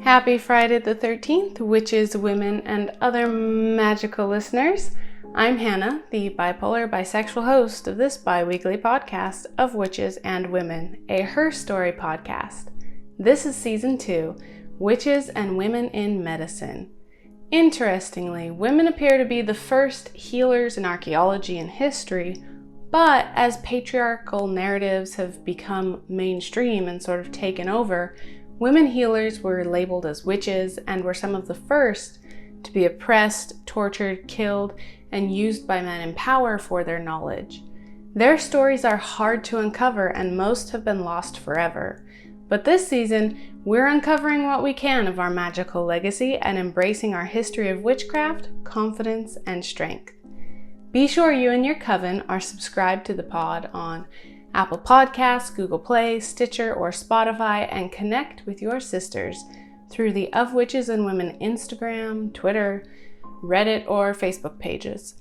Happy Friday the 13th, witches, women, and other magical listeners. I'm Hannah, the bipolar bisexual host of this bi-weekly podcast of Witches and Women, a Her Story podcast. This is Season 2, Witches and Women in Medicine. Interestingly, women appear to be the first healers in archaeology and history, but as patriarchal narratives have become mainstream and sort of taken over, women healers were labeled as witches and were some of the first to be oppressed, tortured, killed, and used by men in power for their knowledge. Their stories are hard to uncover and most have been lost forever. But this season, we're uncovering what we can of our magical legacy and embracing our history of witchcraft, confidence, and strength. Be sure you and your coven are subscribed to the pod on Apple Podcasts, Google Play, Stitcher, or Spotify, and connect with your sisters through the Of Witches and Women Instagram, Twitter, Reddit, or Facebook pages.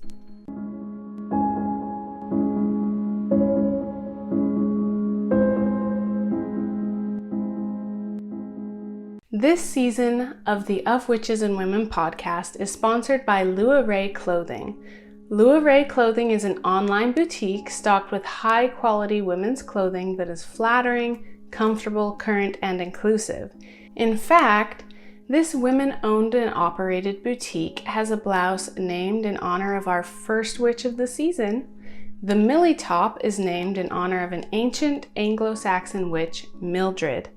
This season of the Of Witches and Women podcast is sponsored by Lua Ray Clothing. Lua Ray Clothing is an online boutique stocked with high-quality women's clothing that is flattering, comfortable, current, and inclusive. In fact, this women-owned and operated boutique has a blouse named in honor of our first witch of the season. The Millie top is named in honor of an ancient Anglo-Saxon witch, Mildred.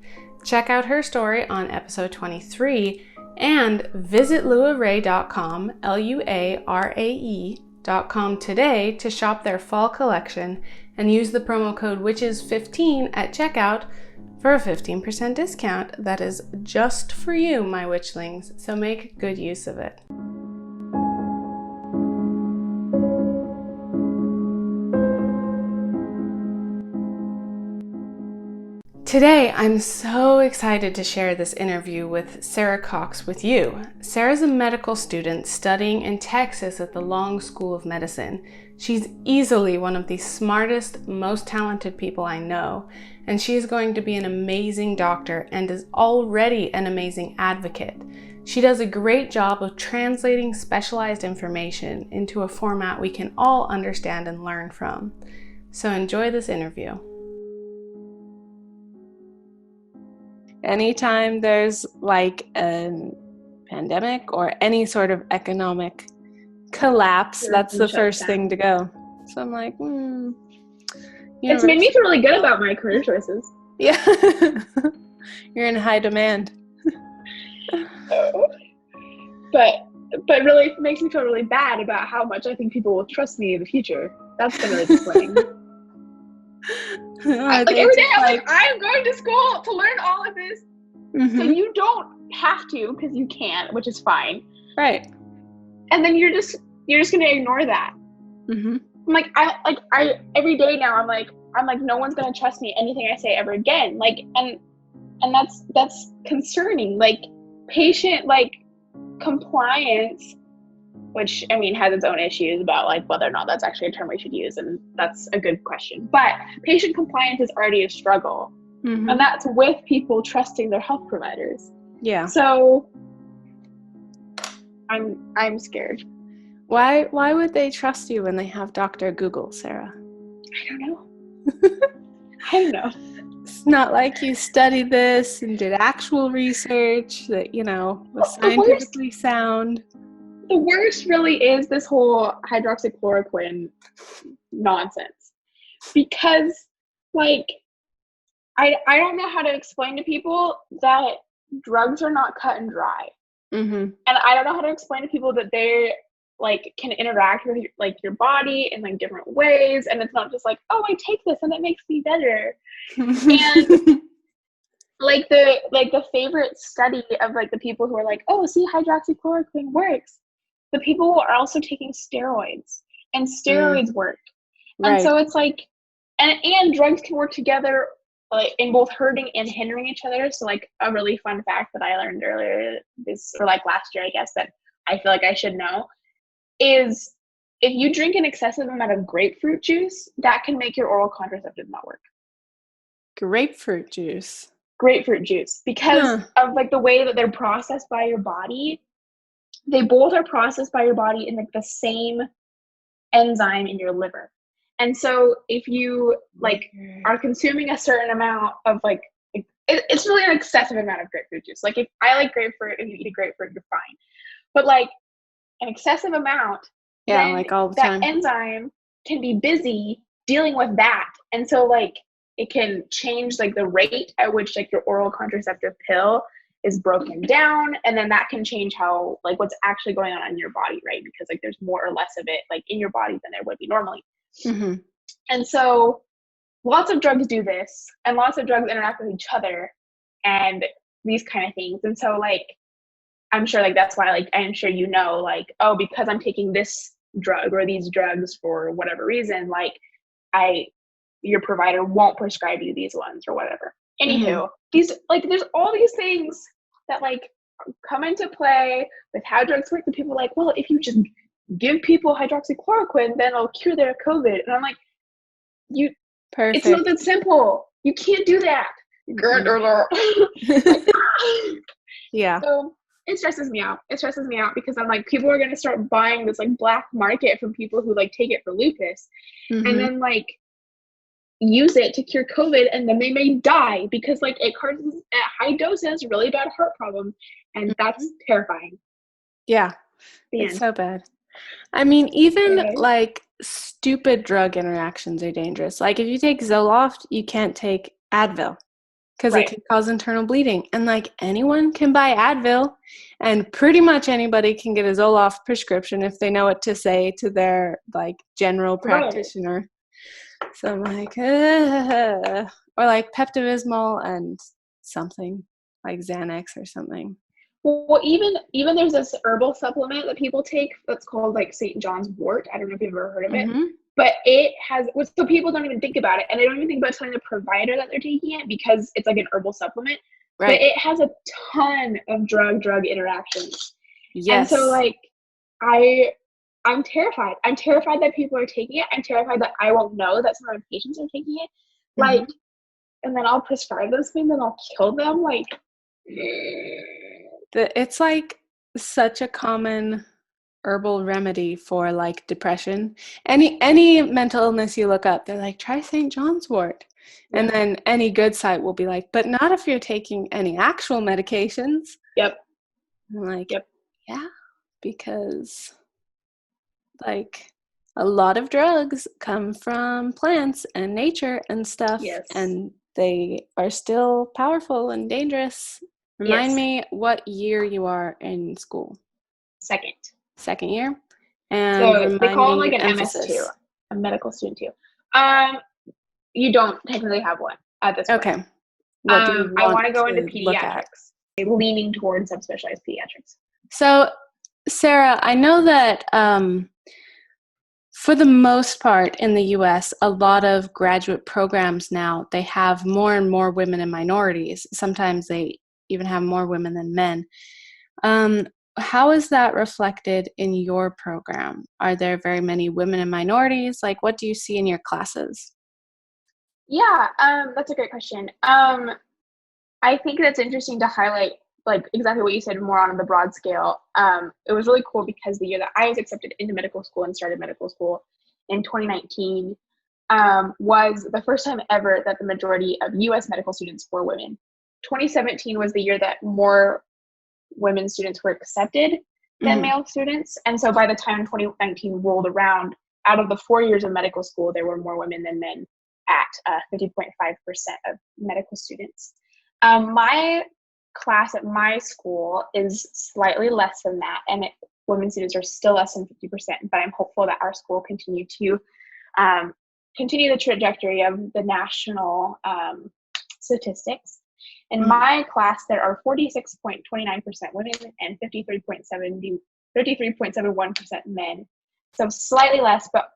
Check out her story on episode 23 and visit luarae.com, Luarae.com today to shop their fall collection and use the promo code WITCHES15 at checkout for a 15% discount that is just for you, my witchlings, so make good use of it. Today, I'm so excited to share this interview with Sarah Cox with you. Sarah's a medical student studying in Texas at the Long School of Medicine. She's easily one of the smartest, most talented people I know, and she is going to be an amazing doctor and is already an amazing advocate. She does a great job of translating specialized information into a format we can all understand and learn from. So enjoy this interview. Anytime there's like a pandemic or any sort of economic collapse, that's the first thing to go. So I'm like, It's made me feel really good about my career choices. Yeah. You're in high demand. But really it makes me feel really bad about how much I think people will trust me in the future. That's been really disappointing. Like every day I'm like, I'm going to school to learn all of this. Mm-hmm. So you don't have to because you can't, which is fine. Right. And then you're just gonna ignore that. Mm-hmm. I'm like, I every day now I'm like no one's gonna trust me anything I say ever again. Like and that's concerning. Like patient compliance, which I mean has its own issues about like whether or not that's actually a term we should use, and that's a good question. But patient compliance is already a struggle, and that's with people trusting their health providers. Yeah. So I'm scared. Why would they trust you when they have Dr. Google, Sarah? I don't know. It's not like you studied this and did actual research that, was scientifically sound. The worst really is this whole hydroxychloroquine nonsense, because I don't know how to explain to people that drugs are not cut and dry. And I don't know how to explain to people that they can interact with your body in different ways, and it's not just oh, I take this and it makes me better. And the favorite study of the people who are oh, see, hydroxychloroquine works. The people are also taking steroids, and steroids work. Right. And so it's and drugs can work together in both hurting and hindering each other. So a really fun fact that I learned earlier last year, I guess, that I feel I should know, is if you drink an excessive amount of grapefruit juice, that can make your oral contraceptive not work. Grapefruit juice? grapefruit juice, because of like the way that they're processed by your body. They both are processed by your body in like the same enzyme in your liver. And so if you like are consuming a certain amount of like it's really an excessive amount of grapefruit juice. Like if I like grapefruit and you eat a grapefruit, you're fine. But like an excessive amount, then like all the that time. enzyme can be busy dealing with that. And so like it can change like the rate at which like your oral contraceptive pill is broken down, and then that can change how like what's actually going on in your body, right? Because like there's more or less of it like in your body than there would be normally. Mm-hmm. And so lots of drugs do this, and lots of drugs interact with each other and these kind of things. And so like I'm sure like that's why like I'm sure you know like, oh, because I'm taking this drug or these drugs for whatever reason, like your provider won't prescribe you these ones or whatever. Anywho, these like there's all these things that like come into play with how drugs work, and people are like, well, if you just give people hydroxychloroquine, then it'll cure their COVID. And I'm like, it's not that simple. You can't do that. Yeah. So it stresses me out. It stresses me out because I'm like, people are going to start buying this like black market from people who like take it for lupus, and then like use it to cure COVID, and then they may die because like it causes at high doses really bad heart problems, and that's terrifying. Yeah, it's so bad. I mean, even like stupid drug interactions are dangerous. Like if you take Zoloft, you can't take Advil because it can cause internal bleeding. And like anyone can buy Advil, and pretty much anybody can get a Zoloft prescription if they know what to say to their like general practitioner. So I'm like, or like Pepto-Bismol and something like Xanax or something. Well, even there's this herbal supplement that people take that's called like St. John's wort. I don't know if you've ever heard of it, but it has, so people don't even think about it, and they don't even think about telling the provider that they're taking it because it's like an herbal supplement. But it has a ton of drug interactions. Yes. And so like I'm terrified. I'm terrified that people are taking it. I'm terrified that I won't know that some of my patients are taking it. Like, and then I'll prescribe those things and I'll kill them. Like, it's like such a common herbal remedy for like depression. Any mental illness you look up, they're like, try St. John's wort. And then any good site will be like, but not if you're taking any actual medications. Yep. I'm like, yeah, because like a lot of drugs come from plants and nature and stuff, and they are still powerful and dangerous. Remind me what year you are in school. Second year. And so they call it like an MS2, a medical student too. You don't technically have one at this point. Okay. What do you I want to go into pediatrics, leaning towards subspecialized pediatrics. So, Sarah, I know that for the most part in the U.S., a lot of graduate programs now, they have more and more women and minorities. Sometimes they even have more women than men. How is that reflected in your program? Are there very many women and minorities? Like, what do you see in your classes? Yeah, that's a great question. I think that's interesting to highlight, like exactly what you said, more on the broad scale. It was really cool because the year that I was accepted into medical school and started medical school in 2019 was the first time ever that the majority of U.S. medical students were women. 2017 was the year that more women students were accepted than male students. And so by the time 2019 rolled around, out of the 4 years of medical school, there were more women than men at 50.5% of medical students. My class at my school is slightly less than that, and women students are still less than 50%, but I'm hopeful that our school continue the trajectory of the national statistics. In my class, there are 46.29% women and 53.71% men. So slightly less, but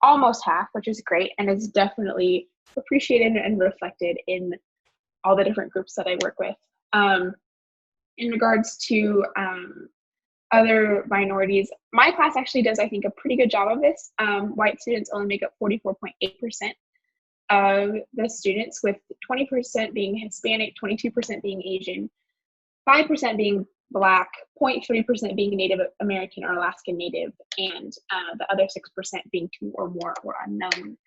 almost half, which is great, and is definitely appreciated and reflected in all the different groups that I work with. In regards to other minorities, my class actually does, I think, a pretty good job of this. White students only make up 44.8% of the students, with 20% being Hispanic, 22% being Asian, 5% being Black, 0.3% being Native American or Alaskan Native, and the other 6% being 2 or more or unknown.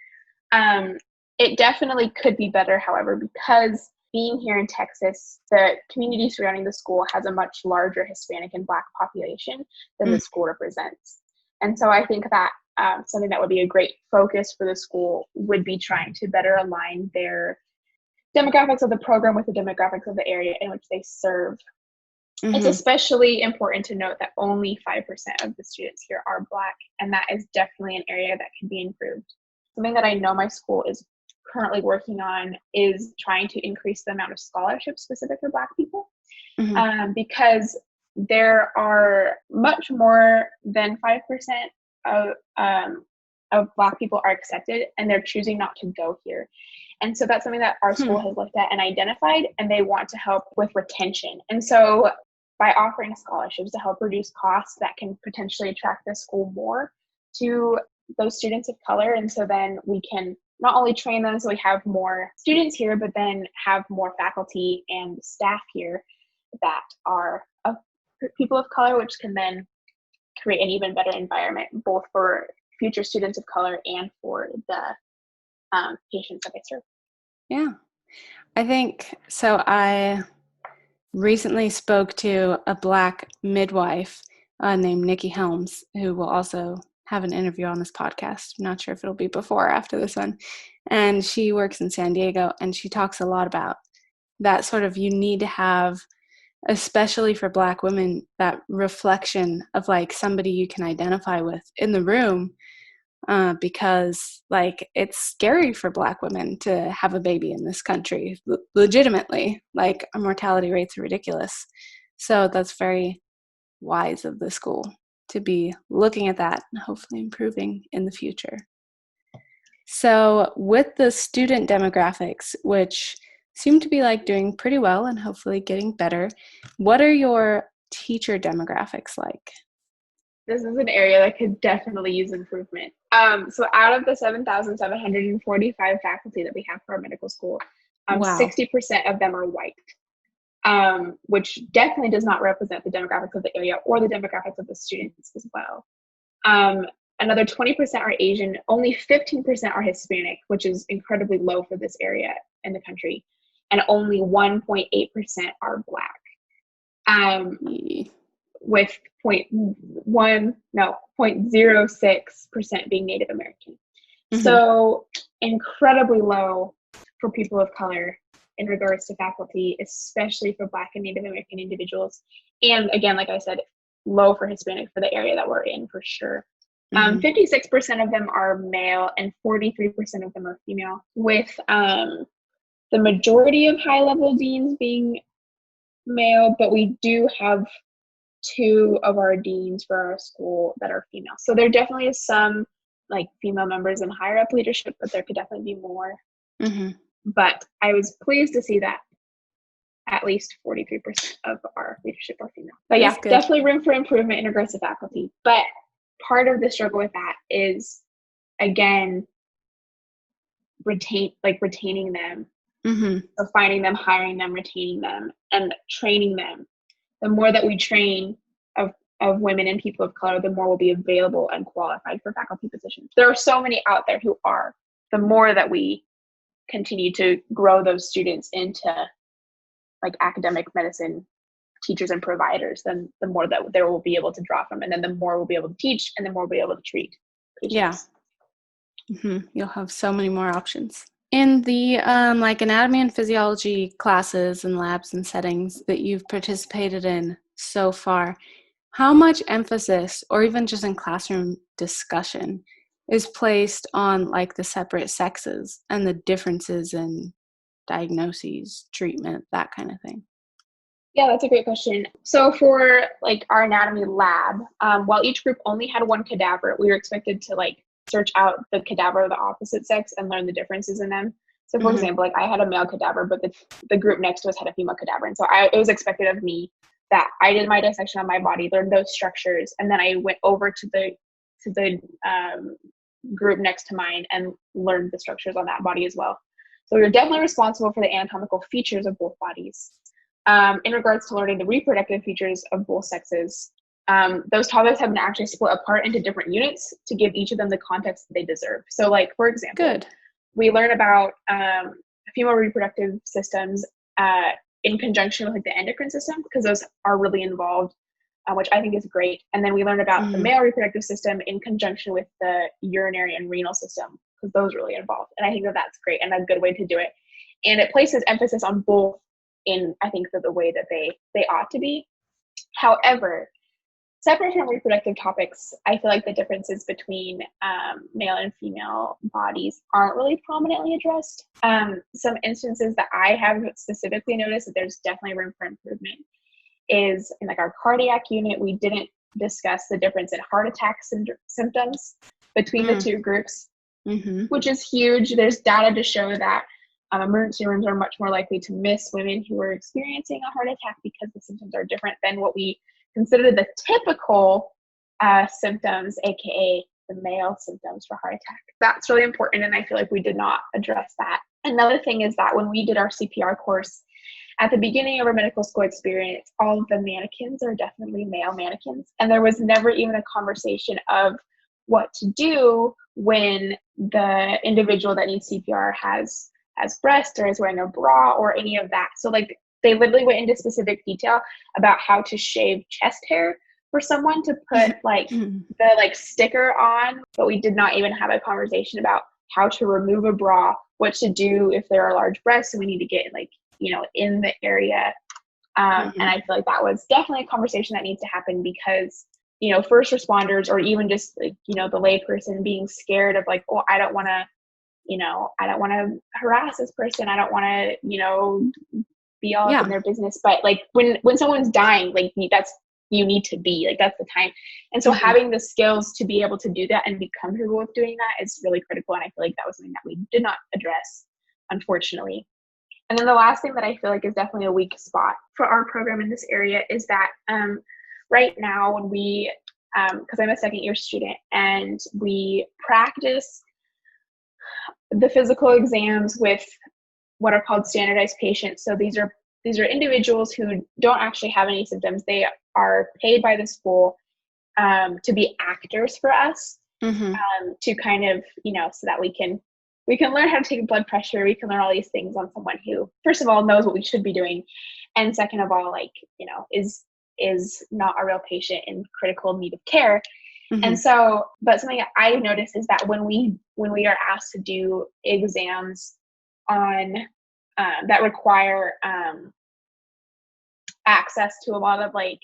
It definitely could be better, however, because being here in Texas, the community surrounding the school has a much larger Hispanic and Black population than the school represents. And so I think that something that would be a great focus for the school would be trying to better align their demographics of the program with the demographics of the area in which they serve. It's especially important to note that only 5% of the students here are Black, and that is definitely an area that can be improved. Something that I know my school is currently working on is trying to increase the amount of scholarships specific for Black people, because there are much more than 5% of Black people are accepted, and they're choosing not to go here. And so that's something that our school has looked at and identified, and they want to help with retention. And so by offering scholarships to help reduce costs, that can potentially attract the school more to those students of color. And so then we can not only train them so we have more students here, but then have more faculty and staff here that are of people of color, which can then create an even better environment, both for future students of color and for the patients that I serve. Yeah, I think so. I recently spoke to a Black midwife named Nikki Helms, who will also have an interview on this podcast. I'm not sure if it'll be before or after this one. And she works in San Diego, and she talks a lot about that sort of, you need to have, especially for Black women, that reflection of like somebody you can identify with in the room, because like it's scary for Black women to have a baby in this country, legitimately. Like our mortality rates are ridiculous. So that's very wise of the school to be looking at that and hopefully improving in the future. So with the student demographics, which seem to be like doing pretty well and hopefully getting better, what are your teacher demographics like? This is an area that could definitely use improvement. So out of the 7,745 faculty that we have for our medical school, 60% of them are white, which definitely does not represent the demographics of the area or the demographics of the students as well. Another 20% are Asian, only 15% are Hispanic, which is incredibly low for this area in the country, and only 1.8% are Black. With 0.06% being Native American. So incredibly low for people of color in regards to faculty, especially for Black and Native American individuals. And again, like I said, low for Hispanic for the area that we're in for sure. 56% of them are male and 43% of them are female, with the majority of high-level deans being male, but we do have 2 of our deans for our school that are female. So there definitely is some like female members in higher up leadership, but there could definitely be more. But I was pleased to see that at least 43% of our leadership are female. But yeah, definitely room for improvement in regards to faculty. But part of the struggle with that is, again, retaining them. So finding them, hiring them, retaining them, and training them. The more that we train of women and people of color, the more will be available and qualified for faculty positions. There are so many out there who are. The more that we continue to grow those students into like academic medicine teachers and providers, then the more that there will be able to draw from, and then the more we'll be able to teach, and the more we'll be able to treat patients. You'll have so many more options. In the like anatomy and physiology classes and labs and settings that you've participated in so far, how much emphasis, or even just in classroom discussion, is placed on like the separate sexes and the differences in diagnoses, treatment, that kind of thing? Yeah, that's a great question. So for like our anatomy lab, while each group only had 1 cadaver, we were expected to like search out the cadaver of the opposite sex and learn the differences in them. So for example, like I had a male cadaver, but the group next to us had a female cadaver. And so it was expected of me that I did my dissection on my body, learned those structures, and then I went over to the group next to mine and learned the structures on that body as well. So we were definitely responsible for the anatomical features of both bodies. In regards to learning the reproductive features of both sexes, those topics have been actually split apart into different units to give each of them the context that they deserve. So like, for example, we learn about female reproductive systems in conjunction with like the endocrine system, because those are really involved, which I think is great. And then we learn about the male reproductive system in conjunction with the urinary and renal system, because those are really involved. And I think that that's great and a good way to do it. And it places emphasis on both in, I think, the way that they ought to be. However, separate from reproductive topics, I feel like the differences between male and female bodies aren't really prominently addressed. Some instances that I have specifically noticed that there's definitely room for improvement is in like our cardiac unit. We didn't discuss the difference in heart attack symptoms between the two groups, which is huge. There's data to show that emergency rooms are much more likely to miss women who are experiencing a heart attack because the symptoms are different than what we consider the typical symptoms, aka the male symptoms for heart attack. That's really important, and I feel like we did not address that. Another thing is that when we did our CPR course, at the beginning of our medical school experience, all of the mannequins are definitely male mannequins, and there was never even a conversation of what to do when the individual that needs CPR has breast or is wearing a bra or any of that. So like they literally went into specific detail about how to shave chest hair for someone to put like the like sticker on, but we did not even have a conversation about how to remove a bra, what to do if there are large breasts and we need to get like, you know, in the area. And I feel like that was definitely a conversation that needs to happen, because, you know, first responders or even just like, you know, the lay person being scared of like, oh, I don't want to harass this person. I don't want to, you know, be all up in their business. But like when someone's dying, like that's, you need to be like, that's the time. And so having the skills to be able to do that and be comfortable with doing that is really critical. And I feel like that was something that we did not address, unfortunately. And then the last thing that I feel like is definitely a weak spot for our program in this area is that right now when we, because I'm a second year student, and we practice the physical exams with what are called standardized patients. So these are individuals who don't actually have any symptoms. They are paid by the school to be actors for us, to kind of, you know, so that we can learn how to take blood pressure. We can learn all these things on someone who, first of all, knows what we should be doing, and second of all, like, you know, is not a real patient in critical need of care. And so, but something that I noticed is that when we are asked to do exams on that require access to a lot of like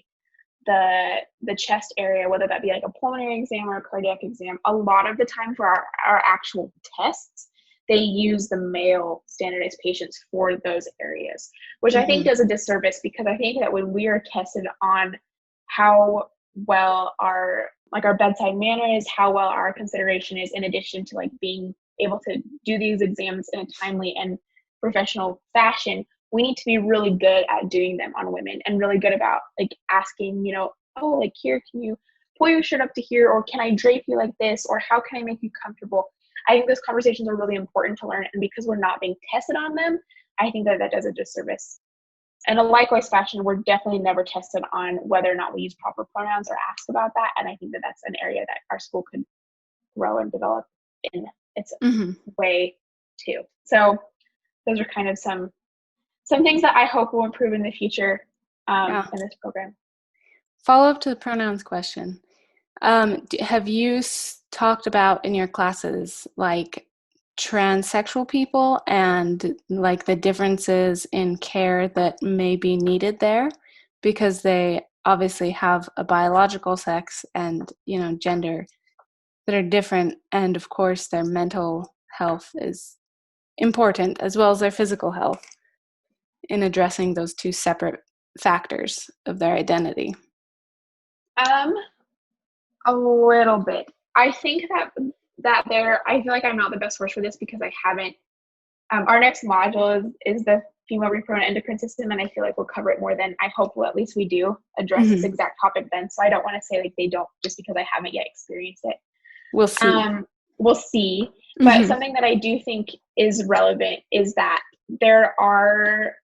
the chest area, whether that be like a pulmonary exam or a cardiac exam, a lot of the time for our actual tests, they use the male standardized patients for those areas, which I think does a disservice, because I think that when we are tested on how well our bedside manner is, how well our consideration is, in addition to like being able to do these exams in a timely and professional fashion, we need to be really good at doing them on women, and really good about like asking, you know, oh, like here, can you pull your shirt up to here, or can I drape you like this, or how can I make you comfortable? I think those conversations are really important to learn, and because we're not being tested on them, I think that does a disservice. In a likewise fashion, we're definitely never tested on whether or not we use proper pronouns or ask about that, and I think that that's an area that our school could grow and develop in its way too. So those are kind of some things that I hope will improve in the future in this program. Follow up to the pronouns question. Have you talked about in your classes like transsexual people and like the differences in care that may be needed there, because they obviously have a biological sex and, you know, gender that are different, and of course their mental health is important as well as their physical health in addressing those two separate factors of their identity? A little bit. I think that I feel like I'm not the best source for this, because I haven't, our next module is the female reproductive endocrine system, and I feel like we'll cover it more than I hope. Well, at least we do address this exact topic then. So I don't want to say like they don't, just because I haven't yet experienced it. We'll see. we'll see. But something that I do think is relevant is that there are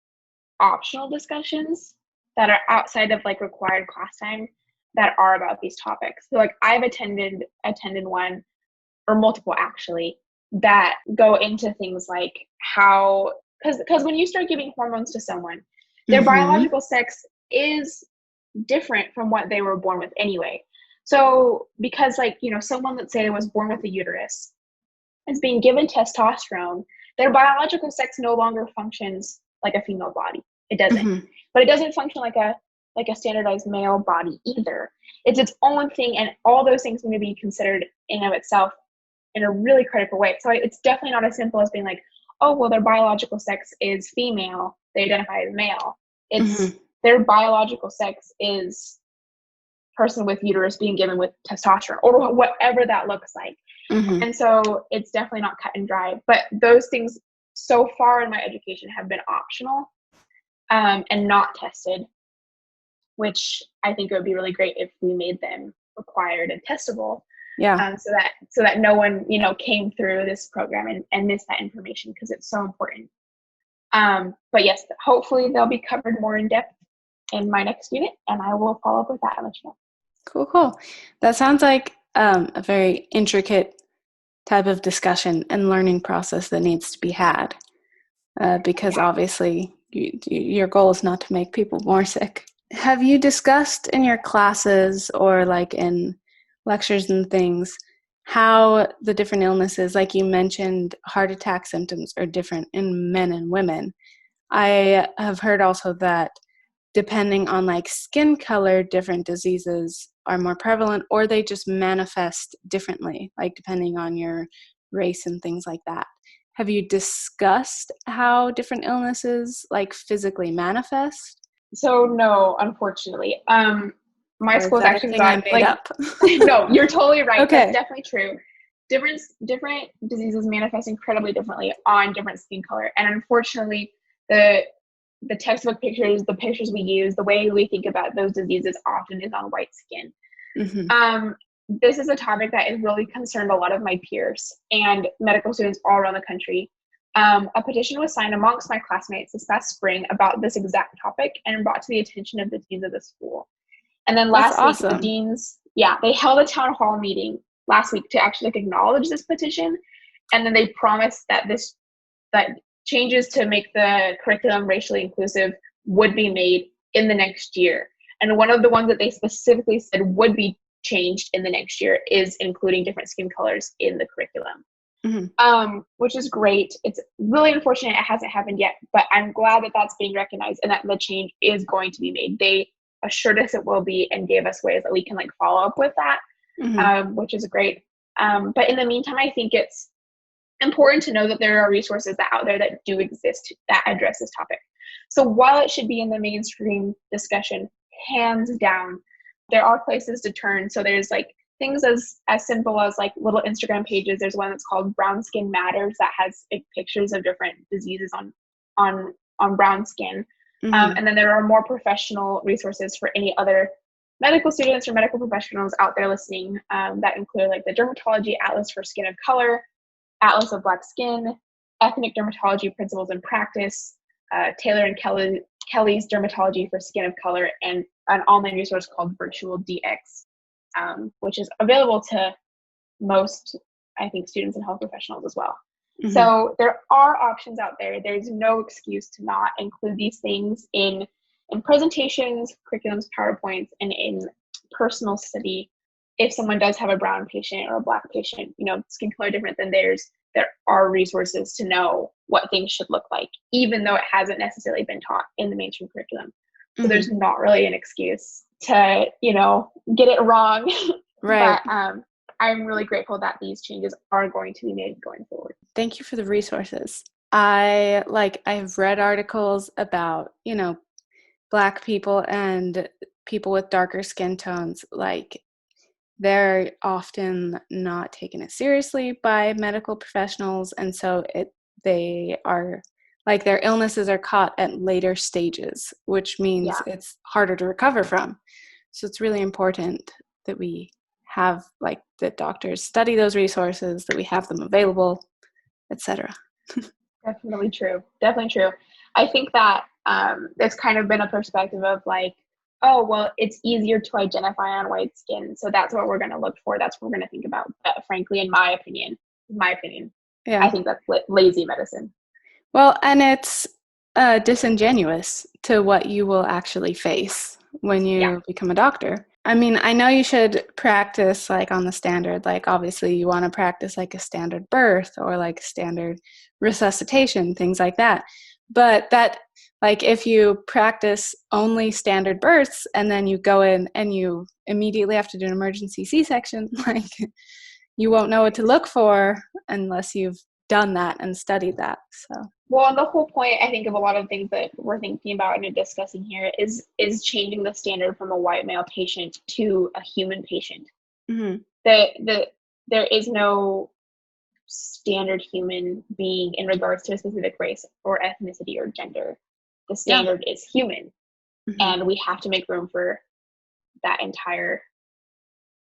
optional discussions that are outside of like required class time that are about these topics. So like I've attended one or multiple actually that go into things like how, because when you start giving hormones to someone, their biological sex is different from what they were born with anyway. So because like, you know, someone, let's say, was born with a uterus, is being given testosterone, their biological sex no longer functions like a female body. It doesn't. But it doesn't function like a standardized male body either. It's its own thing, and all those things need to be considered in of itself in a really critical way. So it's definitely not as simple as being like, oh, well, their biological sex is female, they identify as male. It's their biological sex is person with uterus being given with testosterone or whatever that looks like. And so it's definitely not cut and dry. But those things so far in my education have been optional and not tested, which I think it would be really great if we made them required and testable. Yeah. So that no one, you know, came through this program and missed that information, because it's so important. But yes, hopefully they'll be covered more in depth in my next unit, and I will follow up with that and let you know. Cool. That sounds like a very intricate type of discussion and learning process that needs to be had, because obviously your goal is not to make people more sick. Have you discussed in your classes or like in lectures and things how the different illnesses, like you mentioned, heart attack symptoms are different in men and women? I have heard also that depending on like skin color, different diseases are more prevalent, or they just manifest differently, like depending on your race and things like that. Have you discussed how different illnesses like physically manifest? So no, unfortunately. My school has actually got made up? No, you're totally right. Okay. That's definitely true. Different diseases manifest incredibly differently on different skin color. And unfortunately, the textbook pictures, the pictures we use, the way we think about those diseases often is on white skin. This is a topic that has really concerned a lot of my peers and medical students all around the country. A petition was signed amongst my classmates this past spring about this exact topic and brought to the attention of the deans of the school. And then last week, the deans, they held a town hall meeting last week to actually acknowledge this petition. And then they promised that that changes to make the curriculum racially inclusive would be made in the next year. And one of the ones that they specifically said would be changed in the next year is including different skin colors in the curriculum. Which is great. It's really unfortunate it hasn't happened yet, but I'm glad that that's being recognized and that the change is going to be made. They assured us it will be and gave us ways that we can like follow up with that, which is great. But in the meantime, I think it's important to know that there are resources out there that do exist that address this topic. So while it should be in the mainstream discussion, hands down, there are places to turn. So there's like things as simple as like little Instagram pages. There's one that's called Brown Skin Matters that has like, pictures of different diseases on brown skin. And then there are more professional resources for any other medical students or medical professionals out there listening, that include like the Dermatology Atlas for Skin of Color, Atlas of Black Skin, Ethnic Dermatology Principles and Practice, Taylor and Kelly's Dermatology for Skin of Color, and an online resource called Virtual DX, which is available to most, I think, students and health professionals as well. So there are options out there. There's no excuse to not include these things in presentations, curriculums, PowerPoints, and in personal study. If someone does have a brown patient or a black patient, you know, skin color different than theirs, there are resources to know what things should look like, even though it hasn't necessarily been taught in the mainstream curriculum. So there's not really an excuse to, you know, get it wrong. Right. But I'm really grateful that these changes are going to be made going forward. Thank you for the resources. I've read articles about, you know, Black people and people with darker skin tones, like they're often not taken as seriously by medical professionals, and so they are like their illnesses are caught at later stages, which means it's harder to recover from. So it's really important that we have like the doctors study those resources, that we have them available, etc. Definitely true. Definitely true. I think that it's kind of been a perspective of like, oh, well, it's easier to identify on white skin, so that's what we're going to look for. That's what we're going to think about. But frankly, in my opinion, Yeah. I think that's lazy medicine. Well, and it's disingenuous to what you will actually face when you become a doctor. I mean, I know you should practice like on the standard, like obviously you want to practice like a standard birth or like standard resuscitation, things like that. But that, like if you practice only standard births and then you go in and you immediately have to do an emergency C-section, like you won't know what to look for unless you've done that and studied that. So well, and the whole point I think of a lot of things that we're thinking about and discussing here is changing the standard from a white male patient to a human patient. mm-hmm. There is no standard human being in regards to a specific race or ethnicity or gender. The standard is human, mm-hmm. and we have to make room for that entire,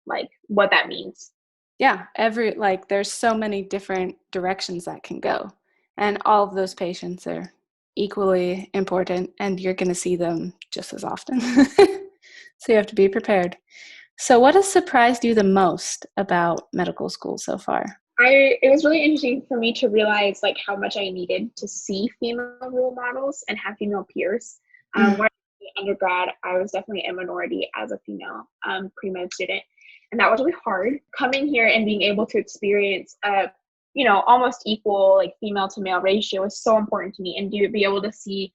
like, what that means. Yeah, there's so many different directions that can go, and all of those patients are equally important, and you're going to see them just as often. So you have to be prepared. So what has surprised you the most about medical school so far? It was really interesting for me to realize like how much I needed to see female role models and have female peers. When I was in undergrad, I was definitely a minority as a female pre-med student. And that was really hard. Coming here and being able to experience a, almost equal like female to male ratio was so important to me. And to be able to see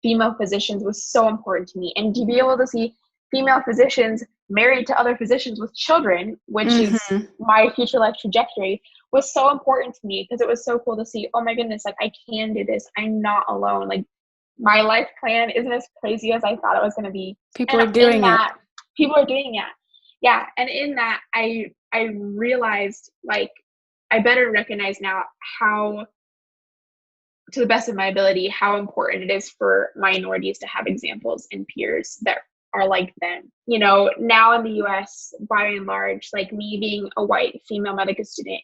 female physicians was so important to me. And to be able to see female physicians married to other physicians with children, which is my future life trajectory, was so important to me because it was so cool to see, oh my goodness, like I can do this. I'm not alone. Like my life plan isn't as crazy as I thought it was going to be. People are doing it. People are doing it. Yeah. And in that, I realized like I better recognize now how, to the best of my ability, how important it is for minorities to have examples and peers that are like them. Now in the US, by and large, like me being a white female medical student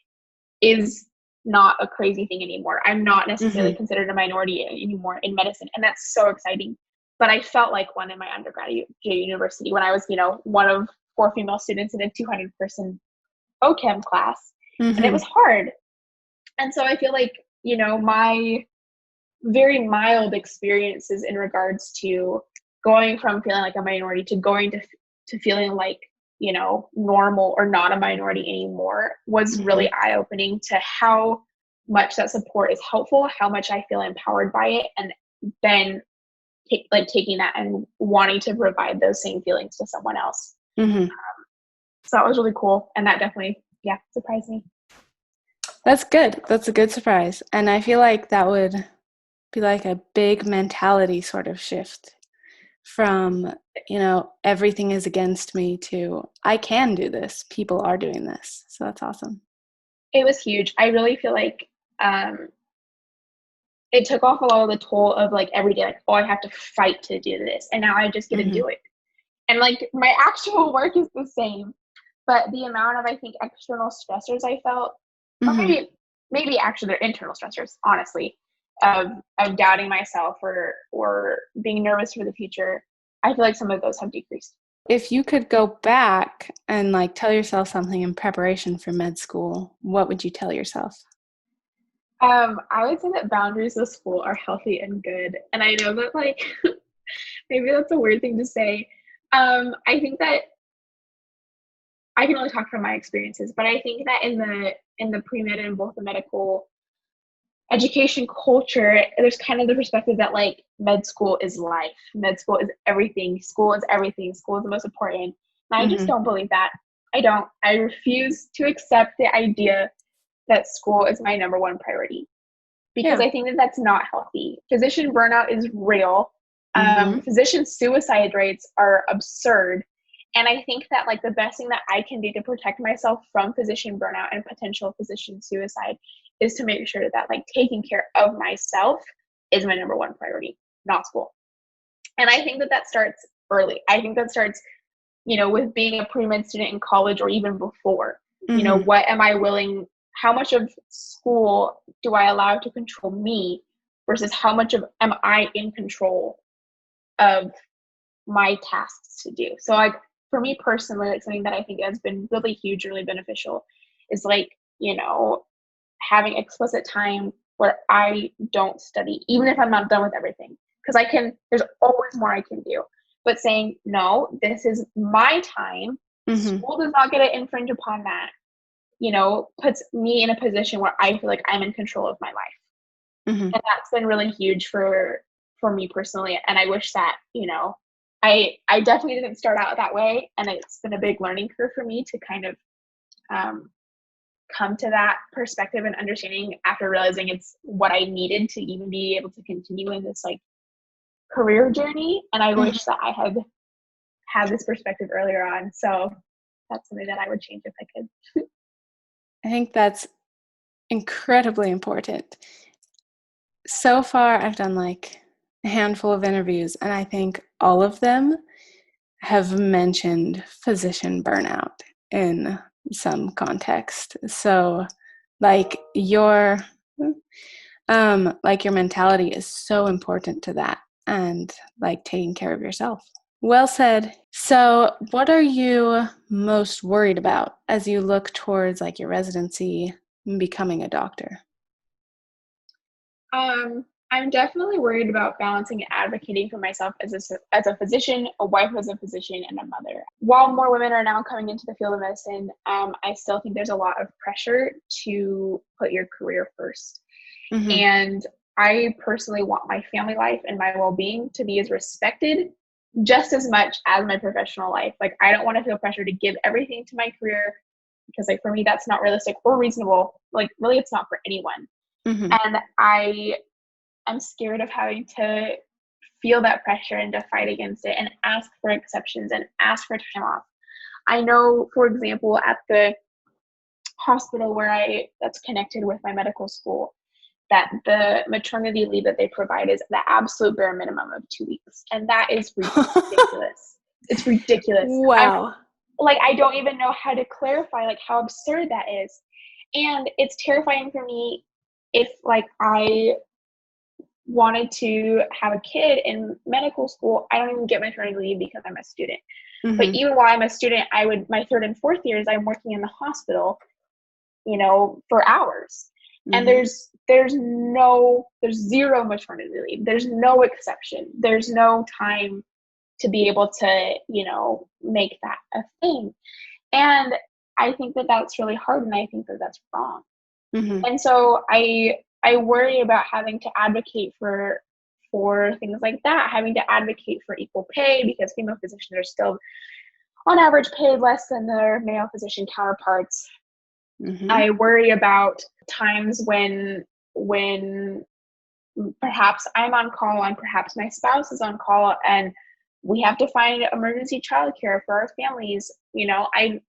is not a crazy thing anymore. I'm not necessarily considered a minority anymore in medicine, and that's so exciting. But I felt like one in my undergraduate university when I was, one of 4 female students in a 200-person OChem class, and it was hard. And so I feel like, my very mild experiences in regards to going from feeling like a minority to going to feeling like, normal or not a minority anymore was really eye-opening to how much that support is helpful, how much I feel empowered by it, and then taking that and wanting to provide those same feelings to someone else. So that was really cool, and that definitely, surprised me. That's good. That's a good surprise. And I feel like that would be like a big mentality sort of shift from, everything is against me to I can do this. People are doing this. So that's awesome. It was huge. I really feel like it took off a lot of the toll of like every day, like, oh, I have to fight to do this. And now I just get to do it. And like my actual work is the same, but the amount of, I think, external stressors I felt, or maybe actually they're internal stressors, honestly, of doubting myself or being nervous for the future, I feel like some of those have decreased. If you could go back and like tell yourself something in preparation for med school, what would you tell yourself? I would say that boundaries with school are healthy and good. And I know that like maybe that's a weird thing to say. I think that I can only talk from my experiences, but I think that in the pre-med and both the medical education culture, there's kind of the perspective that like med school is life. Med school is everything. School is everything. School is the most important. And I just don't believe that. I don't. I refuse to accept the idea that school is my number one priority because I think that that's not healthy. Physician burnout is real. Physician suicide rates are absurd. And I think that like the best thing that I can do to protect myself from physician burnout and potential physician suicide is to make sure that like taking care of myself is my number one priority, not school. And I think that starts early. I think that starts with being a pre-med student in college or even before, what am I willing, how much of school do I allow to control me versus how much of am I in control of my tasks to do. So like for me personally, like something that I think has been really huge, really beneficial is like, having explicit time where I don't study, even if I'm not done with everything. Because there's always more I can do. But saying, no, this is my time. School does not get to infringe upon that. Puts me in a position where I feel like I'm in control of my life. And that's been really huge for me personally. And I wish that, I definitely didn't start out that way. And it's been a big learning curve for me to kind of come to that perspective and understanding after realizing it's what I needed to even be able to continue in this like career journey. And I wish that I had this perspective earlier on. So that's something that I would change if I could. I think that's incredibly important. So far, I've done like a handful of interviews, and I think all of them have mentioned physician burnout in some context. So like your mentality is so important to that, and like taking care of yourself. Well said. So what are you most worried about as you look towards like your residency and becoming a doctor? I'm definitely worried about balancing and advocating for myself as a physician, a wife as a physician, and a mother. While more women are now coming into the field of medicine, I still think there's a lot of pressure to put your career first. And I personally want my family life and my well-being to be as respected just as much as my professional life. Like, I don't want to feel pressure to give everything to my career because, like, for me, that's not realistic or reasonable. Like, really, it's not for anyone. And I'm scared of having to feel that pressure and to fight against it and ask for exceptions and ask for time off. I know, for example, at the hospital that's connected with my medical school, that the maternity leave that they provide is the absolute bare minimum of 2 weeks. And that is ridiculous. It's ridiculous. Wow. I don't even know how to clarify like how absurd that is. And it's terrifying for me if like I wanted to have a kid in medical school. I don't even get maternity leave because I'm a student. But even while I'm a student, my third and fourth years, I'm working in the hospital, for hours. And there's zero maternity leave. There's no exception. There's no time to be able to, make that a thing. And I think that that's really hard, and I think that that's wrong. And so I worry about having to advocate for things like that, having to advocate for equal pay because female physicians are still on average paid less than their male physician counterparts. I worry about times when perhaps I'm on call and perhaps my spouse is on call and we have to find emergency childcare for our families. I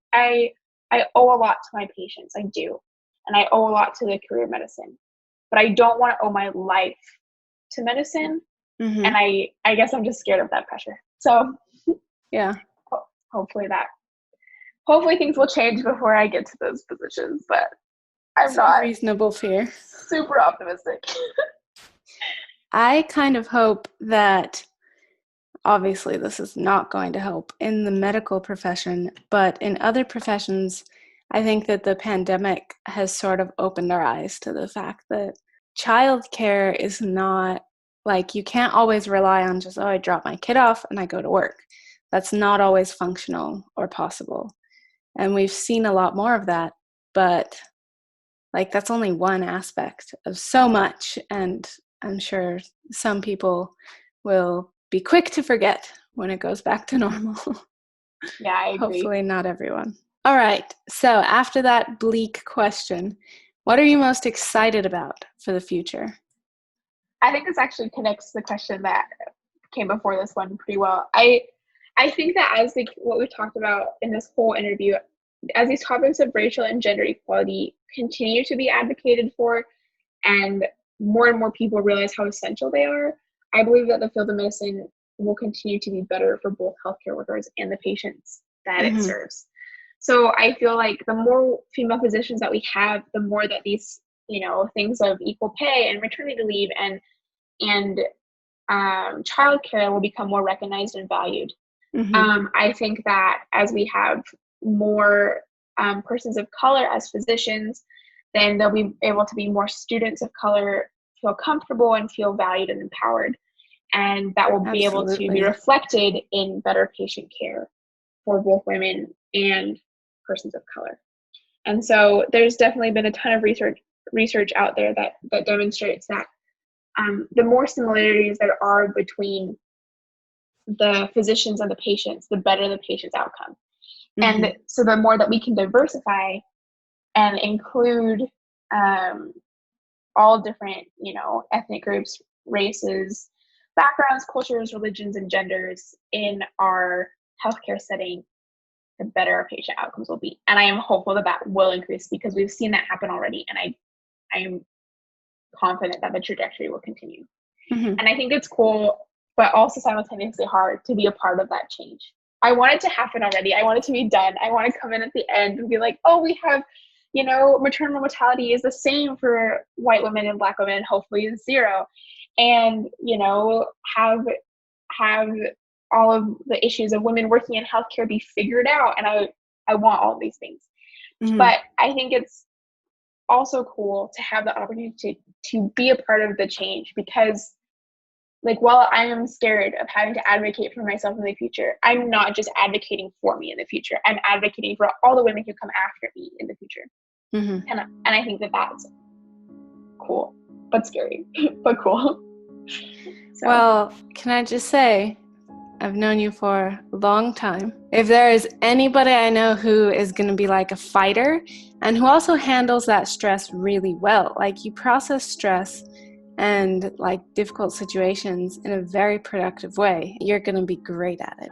owe a lot to my patients. I do. And I owe a lot to the career of medicine. But I don't want to owe my life to medicine. And I guess I'm just scared of that pressure. So yeah, hopefully things will change before I get to those positions, but I'm not reasonable fear. Super optimistic. I kind of hope that obviously this is not going to help in the medical profession, but in other professions, I think that the pandemic has sort of opened our eyes to the fact that childcare is not like, you can't always rely on just, I drop my kid off and I go to work. That's not always functional or possible. And we've seen a lot more of that, but like that's only one aspect of so much. And I'm sure some people will be quick to forget when it goes back to normal. Yeah, I agree. Hopefully not everyone. All right. So after that bleak question, what are you most excited about for the future? I think this actually connects to the question that came before this one pretty well. I think that as what we talked about in this whole interview, as these topics of racial and gender equality continue to be advocated for and more people realize how essential they are, I believe that the field of medicine will continue to be better for both healthcare workers and the patients that it serves. So I feel like the more female physicians that we have, the more that these, things of equal pay and maternity leave and childcare will become more recognized and valued. I think that as we have more persons of color as physicians, then they'll be able to be more students of color feel comfortable and feel valued and empowered. And that will be able to be reflected in better patient care for both women and persons of color. And so there's definitely been a ton of research out there that demonstrates that the more similarities there are between the physicians and the patients, the better the patient's outcome. And so the more that we can diversify and include all different, ethnic groups, races, backgrounds, cultures, religions, and genders in our healthcare setting, the better our patient outcomes will be. And I am hopeful that will increase because we've seen that happen already. And I am confident that the trajectory will continue. And I think it's cool, but also simultaneously hard to be a part of that change. I want it to happen already. I want it to be done. I want to come in at the end and be like, oh, we have, maternal mortality is the same for white women and Black women, hopefully it's 0. And, have all of the issues of women working in healthcare be figured out. And I want all of these things. But I think it's also cool to have the opportunity to be a part of the change because, like, while I am scared of having to advocate for myself in the future, I'm not just advocating for me in the future. I'm advocating for all the women who come after me in the future. And I think that that's cool, but scary, but cool. So. Well, can I just say, I've known you for a long time. If there is anybody I know who is going to be like a fighter and who also handles that stress really well, like you process stress and like difficult situations in a very productive way, you're going to be great at it.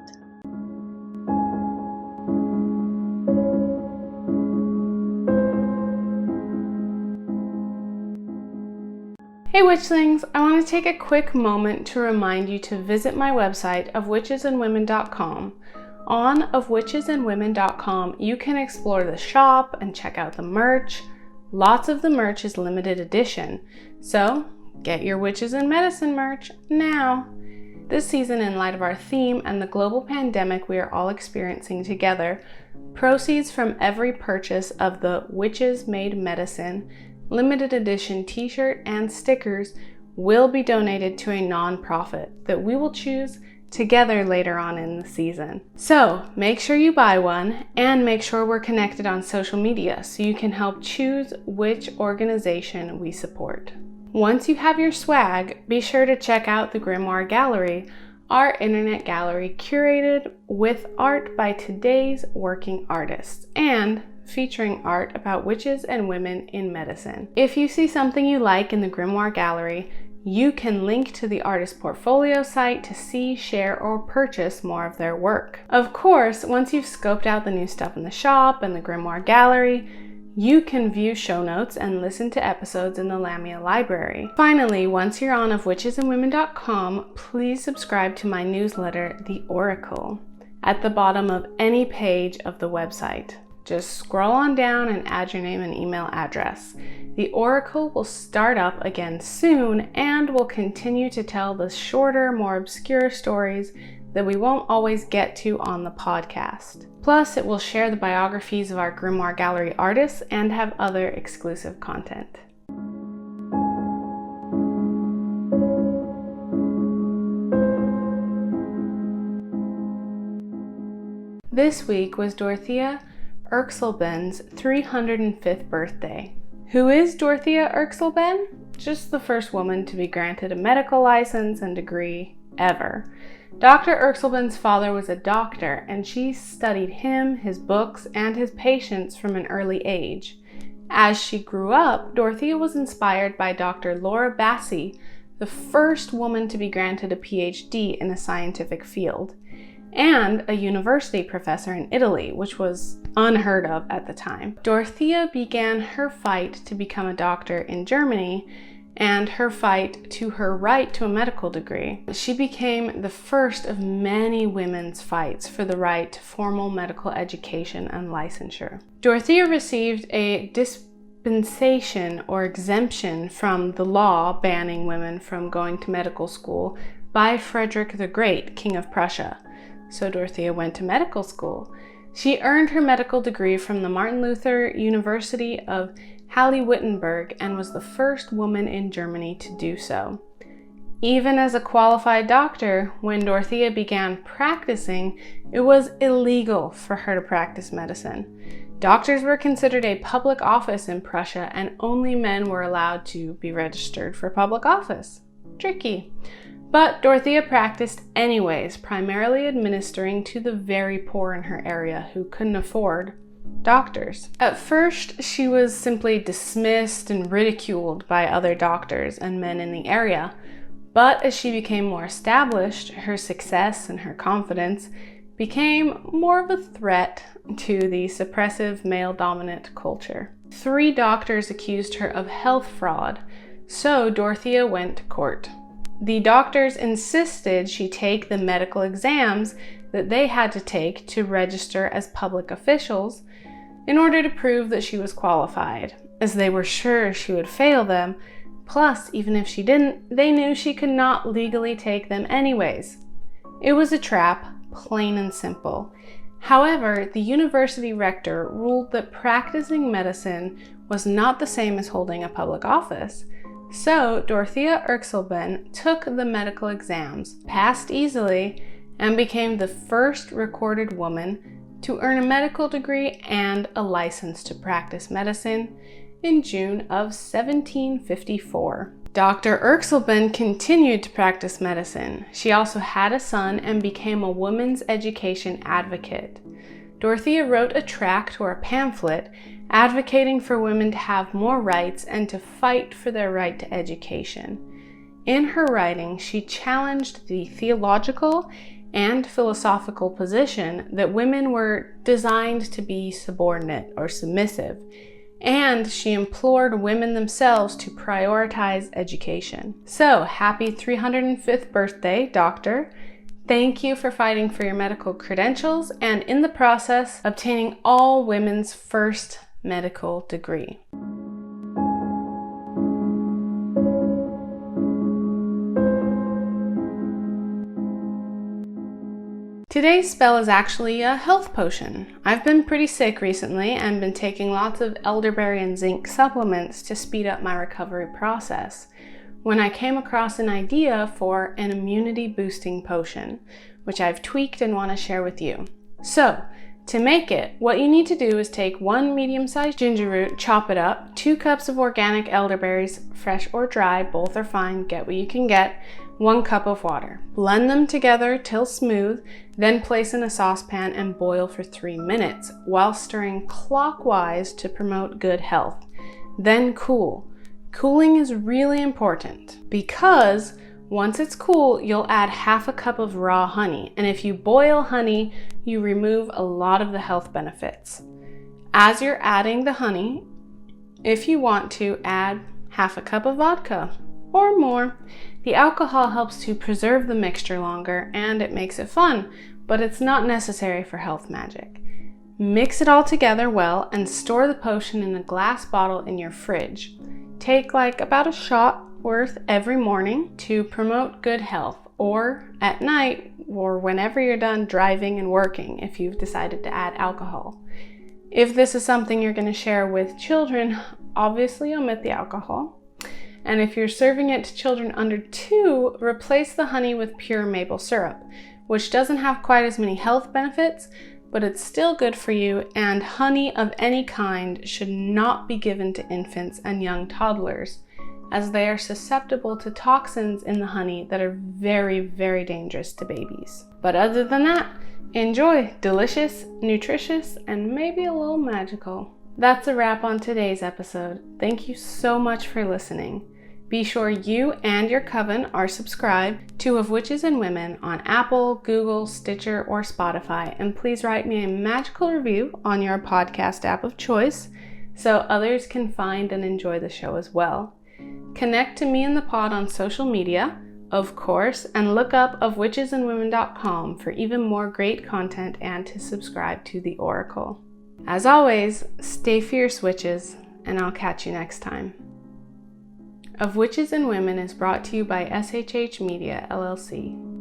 Hey Witchlings, I want to take a quick moment to remind you to visit my website ofwitchesandwomen.com. On ofwitchesandwomen.com, you can explore the shop and check out the merch. Lots of the merch is limited edition, so get your Witches in Medicine merch now. This season, in light of our theme and the global pandemic we are all experiencing together, proceeds from every purchase of the Witches Made Medicine limited edition t-shirt and stickers will be donated to a non-profit that we will choose together later on in the season. So make sure you buy one and make sure we're connected on social media so you can help choose which organization we support. Once you have your swag, be sure to check out the Grimoire Gallery, our internet gallery curated with art by today's working artists and featuring art about witches and women in medicine. If you see something you like in the Grimoire Gallery, you can link to the artist portfolio site to see, share, or purchase more of their work. Of course, once you've scoped out the new stuff in the shop and the Grimoire Gallery, you can view show notes and listen to episodes in the Lamia library. Finally, once you're on ofwitchesandwomen.com, please subscribe to my newsletter, The Oracle, at the bottom of any page of the website. Just scroll on down and add your name and email address. The Oracle will start up again soon and will continue to tell the shorter, more obscure stories that we won't always get to on the podcast. Plus, it will share the biographies of our Grimoire Gallery artists and have other exclusive content. This week was Dorothea Erxelben's 305th birthday. Who is Dorothea Erxelben? Just the first woman to be granted a medical license and degree ever. Dr. Erxelben's father was a doctor, and she studied him, his books, and his patients from an early age. As she grew up, Dorothea was inspired by Dr. Laura Bassi, the first woman to be granted a PhD in a scientific field, and a university professor in Italy, which was unheard of at the time. Dorothea began her fight to become a doctor in Germany and her fight to her right to a medical degree. She became the first of many women's fights for the right to formal medical education and licensure. Dorothea received a dispensation or exemption from the law banning women from going to medical school by Frederick the Great, King of Prussia. So Dorothea went to medical school. She earned her medical degree from the Martin Luther University of Halle-Wittenberg and was the first woman in Germany to do so. Even as a qualified doctor, when Dorothea began practicing, it was illegal for her to practice medicine. Doctors were considered a public office in Prussia, and only men were allowed to be registered for public office. Tricky. But Dorothea practiced anyways, primarily administering to the very poor in her area who couldn't afford doctors. At first, she was simply dismissed and ridiculed by other doctors and men in the area, but as she became more established, her success and her confidence became more of a threat to the suppressive male-dominant culture. 3 doctors accused her of health fraud, so Dorothea went to court. The doctors insisted she take the medical exams that they had to take to register as public officials in order to prove that she was qualified, as they were sure she would fail them. Plus, even if she didn't, they knew she could not legally take them anyways. It was a trap, plain and simple. However, the university rector ruled that practicing medicine was not the same as holding a public office. So Dorothea Erxleben took the medical exams, passed easily, and became the first recorded woman to earn a medical degree and a license to practice medicine in June of 1754. Dr. Erxleben continued to practice medicine. She also had a son and became a women's education advocate. Dorothea wrote a tract or a pamphlet advocating for women to have more rights and to fight for their right to education. In her writing, she challenged the theological and philosophical position that women were designed to be subordinate or submissive, and she implored women themselves to prioritize education. So, happy 305th birthday, Doctor. Thank you for fighting for your medical credentials and in the process obtaining all women's first medical degree. Today's spell is actually a health potion. I've been pretty sick recently and been taking lots of elderberry and zinc supplements to speed up my recovery process when I came across an idea for an immunity boosting potion, which I've tweaked and want to share with you. So, to make it, what you need to do is take 1 medium-sized ginger root, chop it up, 2 cups of organic elderberries, fresh or dry, both are fine, get what you can get, 1 cup of water. Blend them together till smooth, then place in a saucepan and boil for 3 minutes while stirring clockwise to promote good health. Then cool. Cooling is really important because once it's cool, you'll add half a cup of raw honey, and if you boil honey, you remove a lot of the health benefits. As you're adding the honey, if you want to, add half a cup of vodka or more. The alcohol helps to preserve the mixture longer and it makes it fun, but it's not necessary for health magic. Mix it all together well and store the potion in a glass bottle in your fridge. Take about a shot worth every morning to promote good health, or at night, or whenever you're done driving and working if you've decided to add alcohol. If this is something you're going to share with children, obviously omit the alcohol. And if you're serving it to children under 2, replace the honey with pure maple syrup, which doesn't have quite as many health benefits, but it's still good for you, and honey of any kind should not be given to infants and young toddlers, as they are susceptible to toxins in the honey that are very, very dangerous to babies. But other than that, enjoy. Delicious, nutritious, and maybe a little magical. That's a wrap on today's episode. Thank you so much for listening. Be sure you and your coven are subscribed to Of Witches and Women on Apple, Google, Stitcher, or Spotify, and please write me a magical review on your podcast app of choice so others can find and enjoy the show as well. Connect to me and the pod on social media, of course, and look up ofwitchesandwomen.com for even more great content and to subscribe to The Oracle. As always, stay fierce, witches, and I'll catch you next time. Of Witches and Women is brought to you by SHH Media, LLC.